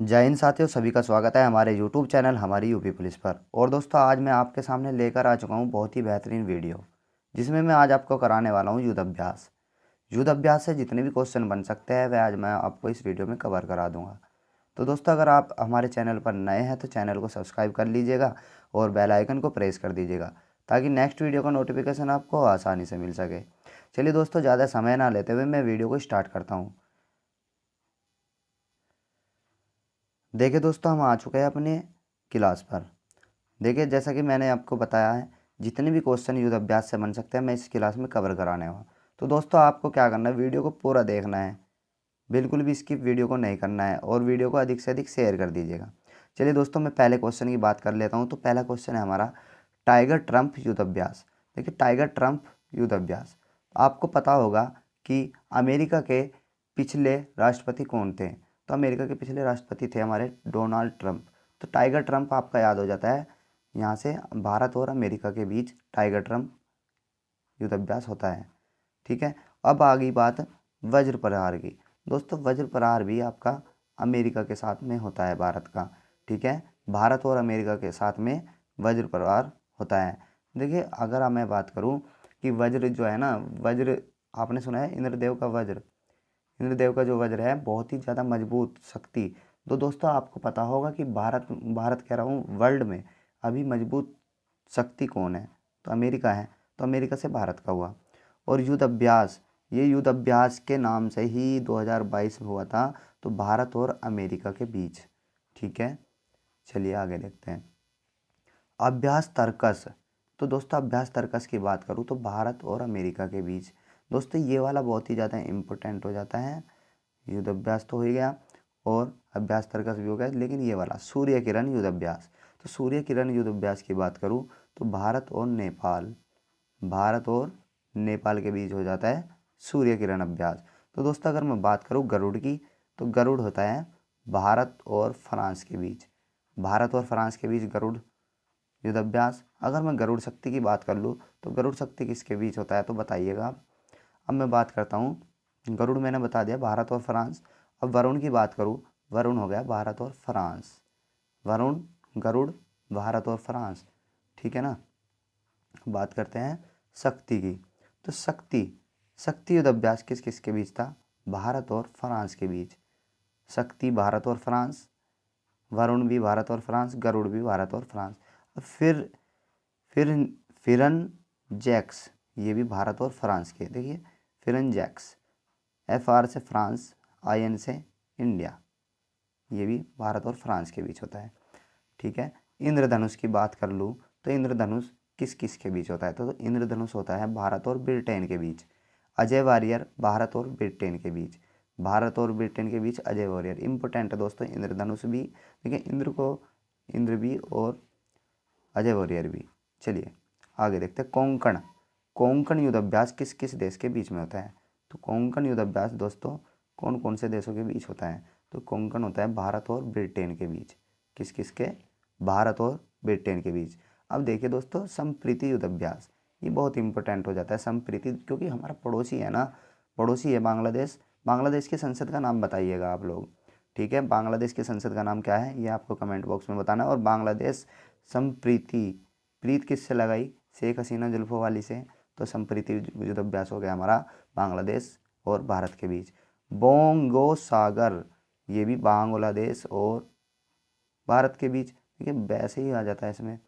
जय हिंद साथियों, सभी का स्वागत है हमारे YouTube चैनल हमारी यूपी पुलिस पर। और दोस्तों, आज मैं आपके सामने लेकर आ चुका हूँ बहुत ही बेहतरीन वीडियो, जिसमें मैं आज आपको कराने वाला हूँ युद्ध अभ्यास। युद्ध अभ्यास से जितने भी क्वेश्चन बन सकते हैं वह आज मैं आपको इस वीडियो में कवर करा दूंगा। तो दोस्तों, अगर आप हमारे चैनल पर नए हैं तो चैनल को सब्सक्राइब कर लीजिएगा और बेल आइकन को प्रेस कर दीजिएगा, ताकि नेक्स्ट वीडियो का नोटिफिकेशन आपको आसानी से मिल सके। चलिए दोस्तों, ज़्यादा समय ना लेते हुए मैं वीडियो को स्टार्ट करता हूँ। देखिए दोस्तों, हम आ चुके हैं अपने क्लास पर। देखिए, जैसा कि मैंने आपको बताया है, जितने भी क्वेश्चन युद्ध अभ्यास से बन सकते हैं मैं इस क्लास में कवर कराने वाला। तो दोस्तों, आपको क्या करना है, वीडियो को पूरा देखना है, बिल्कुल भी स्किप वीडियो को नहीं करना है और वीडियो को अधिक से अधिक शेयर कर दीजिएगा। चलिए दोस्तों, मैं पहले क्वेश्चन की बात कर लेता हूँ। तो पहला क्वेश्चन है हमारा, टाइगर ट्रम्प युद्ध अभ्यास। देखिए, टाइगर ट्रम्प युद्ध अभ्यास, आपको पता होगा कि अमेरिका के पिछले राष्ट्रपति कौन थे। तो अमेरिका के पिछले राष्ट्रपति थे हमारे डोनाल्ड ट्रंप। तो टाइगर ट्रम्प आपका याद हो जाता है, यहाँ से भारत और अमेरिका के बीच टाइगर ट्रम्प युद्ध अभ्यास होता है। ठीक है, अब आ गई बात वज्र प्रहार की। दोस्तों, वज्र प्रहार भी आपका अमेरिका के साथ में होता है, भारत का। ठीक है, भारत और अमेरिका के साथ में वज्र प्रहार होता है। देखिए, अगर मैं बात करूं कि वज्र जो है ना, वज्र आपने सुना है इंद्रदेव का वज्र। इंद्रदेव का जो वज्र है बहुत ही ज़्यादा मजबूत शक्ति। तो दोस्तों, आपको पता होगा कि भारत भारत कह रहा हूँ, वर्ल्ड में अभी मजबूत शक्ति कौन है, तो अमेरिका है। तो अमेरिका से भारत का हुआ। और युद्ध अभ्यास, ये युद्ध अभ्यास के नाम से ही 2022 में हुआ था, तो भारत और अमेरिका के बीच। ठीक है, चलिए आगे देखते हैं। अभ्यास तर्कस। तो दोस्तों, अभ्यास तर्कस की बात करूँ तो भारत और अमेरिका के बीच। दोस्तों, ये वाला बहुत ही ज़्यादा इम्पोर्टेंट हो जाता है। युद्ध अभ्यास तो हो ही गया और अभ्यास तर्कस भी हो गया, लेकिन ये वाला सूर्य किरण युद्ध अभ्यास। तो सूर्य किरण युद्ध अभ्यास की बात करूँ तो भारत और नेपाल, भारत और नेपाल के बीच हो जाता है सूर्य किरण अभ्यास। तो दोस्तों, अगर मैं बात करूँ गरुड़ की, तो गरुड़ होता है भारत और फ्रांस के बीच। भारत और फ्रांस के बीच गरुड़ युद्ध अभ्यास। अगर मैं गरुड़ शक्ति की बात कर लूँ तो गरुड़ शक्ति किसके बीच होता है, तो बताइएगा आप। अब मैं बात करता हूँ, गरुड़ मैंने बता दिया भारत और फ्रांस। अब वरुण की बात करूँ, वरुण हो गया भारत और फ्रांस। वरुण, गरुड़, भारत और फ्रांस। ठीक है ना। बात करते हैं शक्ति की। तो शक्ति, शक्ति युद्ध अभ्यास किस किस के बीच था, भारत और फ्रांस के बीच। शक्ति भारत और फ्रांस, वरुण भी भारत और फ्रांस, गरुड़ भी भारत और फ्रांस। अब फिर फिरन जैक्स, ये भी भारत और फ्रांस के। देखिए, फिरन जैक्स, FR से फ्रांस, IN से इंडिया, ये भी भारत और फ्रांस के बीच होता है। ठीक है, इंद्रधनुष की बात कर लूँ तो इंद्रधनुष किस किस के बीच होता है, तो इंद्रधनुष होता है भारत और ब्रिटेन के बीच। अजय वारियर भारत और ब्रिटेन के बीच, भारत और ब्रिटेन के बीच अजय वारियर इंपॉर्टेंट है दोस्तों। इंद्रधनुष भी, देखिए इंद्र को, इंद्र भी और अजय वारियर भी। चलिए आगे देखते हैं। कोंकण, कोंकण युद्ध अभ्यास किस किस देश के बीच में होता है, तो कोंकण युद्ध अभ्यास दोस्तों कौन कौन से देशों के बीच होता है, तो कोंकण होता है भारत और ब्रिटेन के बीच। किस किस के, भारत और ब्रिटेन के बीच। अब देखिए दोस्तों, संप्रीति युद्ध अभ्यास, ये बहुत इंपॉर्टेंट हो जाता है संप्रीति, क्योंकि हमारा पड़ोसी है ना, पड़ोसी है बांग्लादेश। बांग्लादेश की संसद का नाम बताइएगा आप लोग। ठीक है, बांग्लादेश की संसद का नाम क्या है, ये आपको कमेंट बॉक्स में बताना है। और बांग्लादेश संप्रीति, प्रीत किससे लगाई, शेख हसीना जुल्फों वाली से। तो संप्रीति युद्ध अभ्यास हो गया हमारा बांग्लादेश और भारत के बीच। बोंगो सागर, ये भी बांग्लादेश और भारत के बीच। ठीक है, वैसे ही आ जाता है इसमें।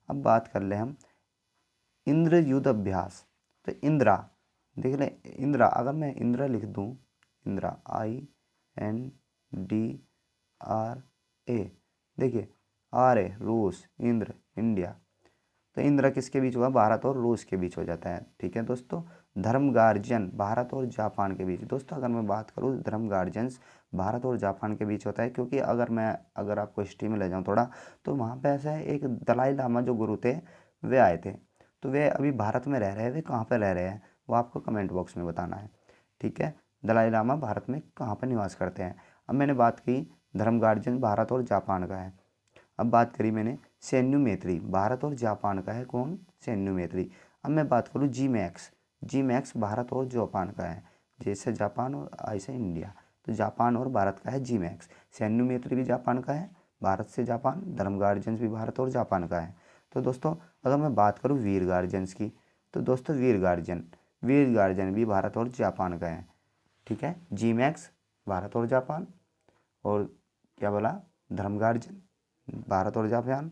अब बात कर ले हम इंद्र युद्ध अभ्यास। तो इंद्रा, देख ले इंद्रा, अगर मैं इंद्रा लिख दूं, इंद्रा INDRA, देखिए RA रूस, इंद्र इंडिया। तो इंद्रा किसके बीच हुआ, भारत और रूस के बीच हो जाता है। ठीक है दोस्तों। धर्म गार्जियन भारत और जापान के बीच। दोस्तों, अगर मैं बात करूँ, धर्म गार्जियंस भारत और जापान के बीच होता है, क्योंकि अगर आपको हिस्ट्री में ले जाऊँ थोड़ा, तो वहाँ पे ऐसा है, एक दलाई लामा जो गुरु थे वे आए थे। तो वे अभी भारत में रह रहे हैं, वे कहाँ पर रह रहे हैं वो आपको कमेंट बॉक्स में बताना है। ठीक है, दलाई लामा भारत में कहाँ पर निवास करते हैं। अब मैंने बात की धर्म गार्जियन भारत और जापान का है। अब बात करी मैंने सैन्यू मैत्री, भारत और जापान का है कौन, सैन्यू मैत्री। अब मैं बात करूँ जी मैक्स, जी मैक्स भारत और जापान का है, जैसे जापान और आई से इंडिया। तो जापान और भारत का है जी मैक्स। सैन्य मैत्री भी जापान का है, भारत से जापान। धर्म गार्जियंस भी भारत और जापान का है। तो दोस्तों अगर मैं बात करूँ वीर गार्जियंस की, तो दोस्तों वीर गार्जियन भी भारत और जापान का है। ठीक है, जी मैक्स भारत और जापान, और क्या बोला, धर्म गार्जियन भारत और जापान।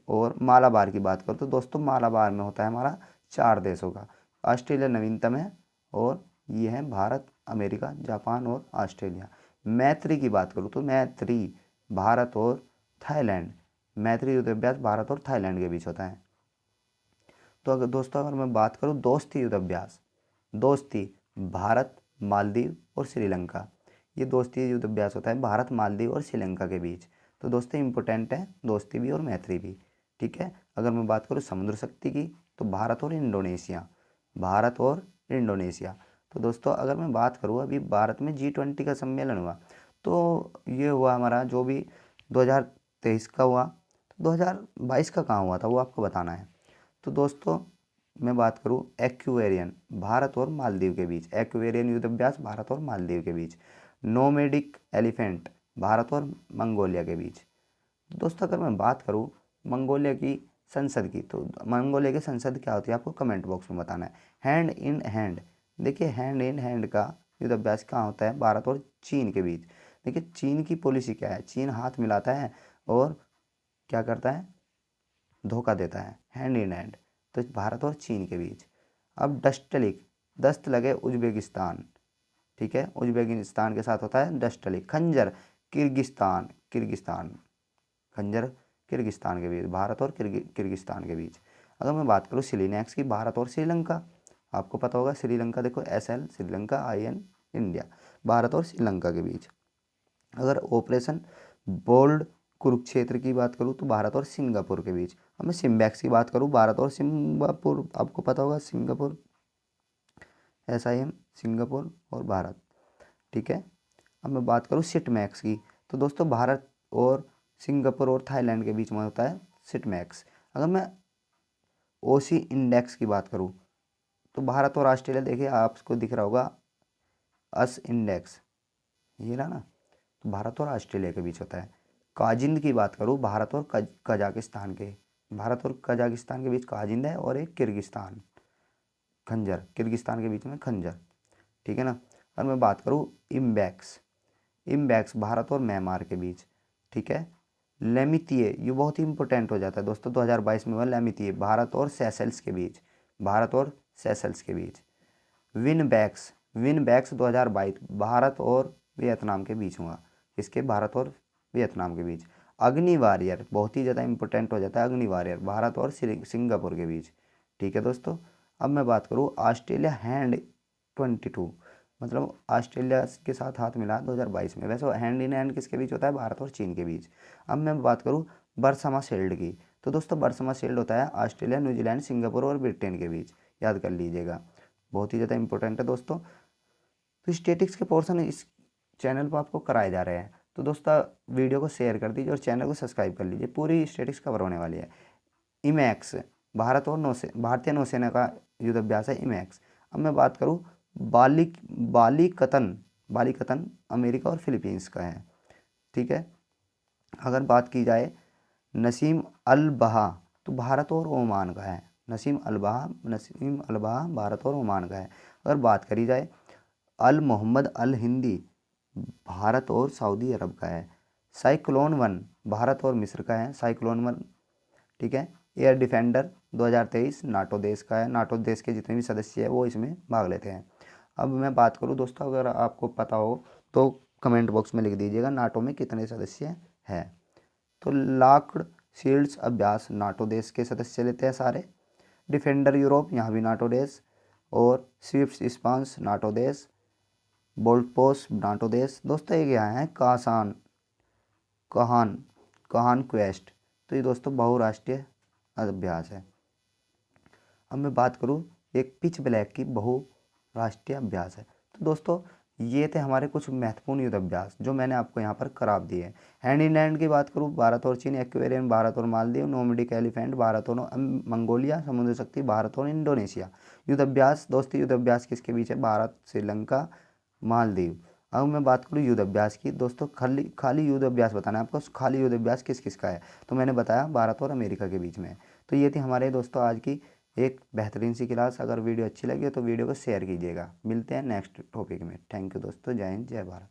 और मालाबार की बात करूँ तो दोस्तों मालाबार में होता है हमारा 4 देशों का। ऑस्ट्रेलिया नवीनतम है, और ये है भारत, अमेरिका, जापान और ऑस्ट्रेलिया। मैत्री की बात करूँ तो मैत्री भारत और थाईलैंड, मैत्री युद्ध अभ्यास भारत और थाईलैंड के बीच होता है। तो अगर दोस्तों अगर मैं बात करूँ दोस्ती युद्ध अभ्यास, दोस्ती भारत, मालदीव और श्रीलंका, ये दोस्ती युद्ध अभ्यास होता है भारत, मालदीव और श्रीलंका के बीच। तो दोस्तों इम्पोर्टेंट है दोस्ती भी और मैत्री भी। ठीक है, अगर मैं बात करूँ समुद्र शक्ति की, तो भारत और इंडोनेशिया, भारत और इंडोनेशिया। तो दोस्तों अगर मैं बात करूँ अभी भारत में G20 का सम्मेलन हुआ, तो ये हुआ हमारा जो भी 2023 का हुआ, तो 2022 का कहाँ हुआ था वो आपको बताना है। तो दोस्तों मैं बात करूँ एक्वेरियन भारत और मालदीव के बीच, एक्वेरियन युद्ध अभ्यास भारत और मालदीव के बीच। नोमैडिक एलिफेंट भारत और मंगोलिया के बीच। दोस्तों अगर मैं बात करूँ मंगोलिया की संसद की, तो मंगोलिया की संसद क्या होती है आपको कमेंट बॉक्स में बताना है। हैंड इन हैंड, देखिए हैंड इन हैंड का युद्ध अभ्यास कहाँ होता है, भारत और चीन के बीच। देखिए चीन की पॉलिसी क्या है, चीन हाथ मिलाता है और क्या करता है, धोखा देता है, हैंड इन हैंड। तो भारत और चीन के बीच। अब डस्टलिक, दस्त लगे उज्बेकिस्तान, ठीक है, उज्बेकिस्तान के साथ होता है डस्टलिक। खंजर किर्गिस्तान, खंजर किर्गिस्तान के बीच, भारत और किर्गिस्तान के बीच। अगर मैं बात करूँ सिलीनैक्स की, भारत और श्रीलंका, आपको पता होगा श्रीलंका, देखो SL Sri Lanka, IN India, Bharat और श्रीलंका के बीच। अगर ऑपरेशन बोल्ड कुरुक्षेत्र की बात करूँ तो भारत और सिंगापुर के बीच। अब मैं सिम्बैक्स की बात करूँ, भारत और सिंगापुर, आपको पता होगा सिंगापुर, SIM सिंगापुर और भारत। ठीक है, अब मैं बात करूँ सिटमैक्स की, तो दोस्तों भारत और सिंगापुर और थाईलैंड के बीच में होता है सिटमैक्स। अगर मैं OC इंडेक्स की बात करूँ, तो भारत और ऑस्ट्रेलिया, देखिए आपको दिख रहा होगा अस इंडेक्स, ये रहा ना, तो भारत और ऑस्ट्रेलिया के बीच होता है। काजिंद की बात करूँ, भारत और कजाकिस्तान के, भारत और कजाकिस्तान के बीच काजिंद है, और एक किर्गिस्तान, खंजर, किर्गिस्तान के बीच में खंजर। ठीक है ना। और मैं बात करूँ इम्बैक्स भारत और म्यांमार के बीच। ठीक है, लेमितिए, ये बहुत ही इंपॉर्टेंट हो जाता है दोस्तों, 2022 में हुआ लेमितिए, भारत और सेशल्स के बीच, भारत और सेशल्स के बीच। विनबैक्स 2022 भारत और वियतनाम के बीच हुआ, इसके भारत और वियतनाम के बीच। अग्नि वॉरियर बहुत ही ज़्यादा इंपॉर्टेंट हो जाता है, अग्नि वॉरियर भारत और सिंगापुर के बीच। ठीक है दोस्तों, अब मैं बात करूँ ऑस्ट्रेलिया हैंड 22, मतलब ऑस्ट्रेलिया के साथ हाथ मिला 2022 में। वैसे हैंड इन हैंड किसके बीच होता है, भारत और चीन के बीच। अब मैं बात करूँ बरसमा शील्ड की, तो दोस्तों बरसमा शील्ड होता है ऑस्ट्रेलिया, न्यूजीलैंड, सिंगापुर और ब्रिटेन के बीच, याद कर लीजिएगा, बहुत ही ज़्यादा इंपॉर्टेंट है दोस्तों। तो स्टेटिक्स के पोर्शन इस चैनल पर आपको कराए जा रहे हैं, तो दोस्तों वीडियो को शेयर कर दीजिए और चैनल को सब्सक्राइब कर लीजिए, पूरी स्टेटिक्स कवर होने वाली है। इमैक्स भारत और भारतीय नौसेना का युद्ध अभ्यास है इमैक्स। अब मैं बात करूँ बालिकतन अमेरिका और फिलीपींस का है। ठीक है, अगर बात की जाए नसीम अल बहा, तो भारत और ओमान का है, नसीम अल बहा भारत और ओमान का है। अगर बात करी जाए अल मोहम्मद अल हिंदी, भारत और सऊदी अरब का है। साइक्लोन 1 भारत और मिस्र का है, साइक्लोन 1। ठीक है, एयर डिफेंडर 2023 नाटो देश का है, नाटो देश के जितने भी सदस्य हैं वो इसमें भाग लेते हैं। अब मैं बात करूं दोस्तों, अगर आपको पता हो तो कमेंट बॉक्स में लिख दीजिएगा नाटो में कितने सदस्य हैं। तो लॉक्ड शील्ड्स अभ्यास नाटो देश के सदस्य लेते हैं सारे। डिफेंडर यूरोप, यहाँ भी नाटो देश। और स्विफ्ट रिस्पांस नाटो देश। बोल्टपोस नाटो देश। दोस्तों एक यहाँ है कहान क्वेस्ट, तो ये दोस्तों बहुराष्ट्रीय अभ्यास है। अब मैं बात करूँ एक पिच ब्लैक की, बहुराष्ट्रीय अभ्यास है। तो दोस्तों ये थे हमारे कुछ महत्वपूर्ण युद्ध अभ्यास जो मैंने आपको यहाँ पर करार दिए हैं। हैंड इन हैंड की बात करूँ, भारत और चीन। एक्वेरियन भारत और मालदीव। नोमैडिक एलिफेंट भारत और मंगोलिया। समुद्र शक्ति भारत और इंडोनेशिया। युद्ध अभ्यास दोस्तों, युद्ध अभ्यास किसके बीच है, भारत, श्रीलंका, मालदीव। अब मैं बात करूँ युद्ध अभ्यास की दोस्तों, खाली खाली युद्ध अभ्यास बताना है आपको, खाली युद्ध अभ्यास किस किस का है। तो मैंने बताया भारत और अमेरिका के बीच में। तो ये थी हमारे दोस्तों आज की एक बेहतरीन सी क्लास। अगर वीडियो अच्छी लगी हो तो वीडियो को शेयर कीजिएगा। मिलते हैं नेक्स्ट टॉपिक में। थैंक यू दोस्तों, जय हिंद जय भारत।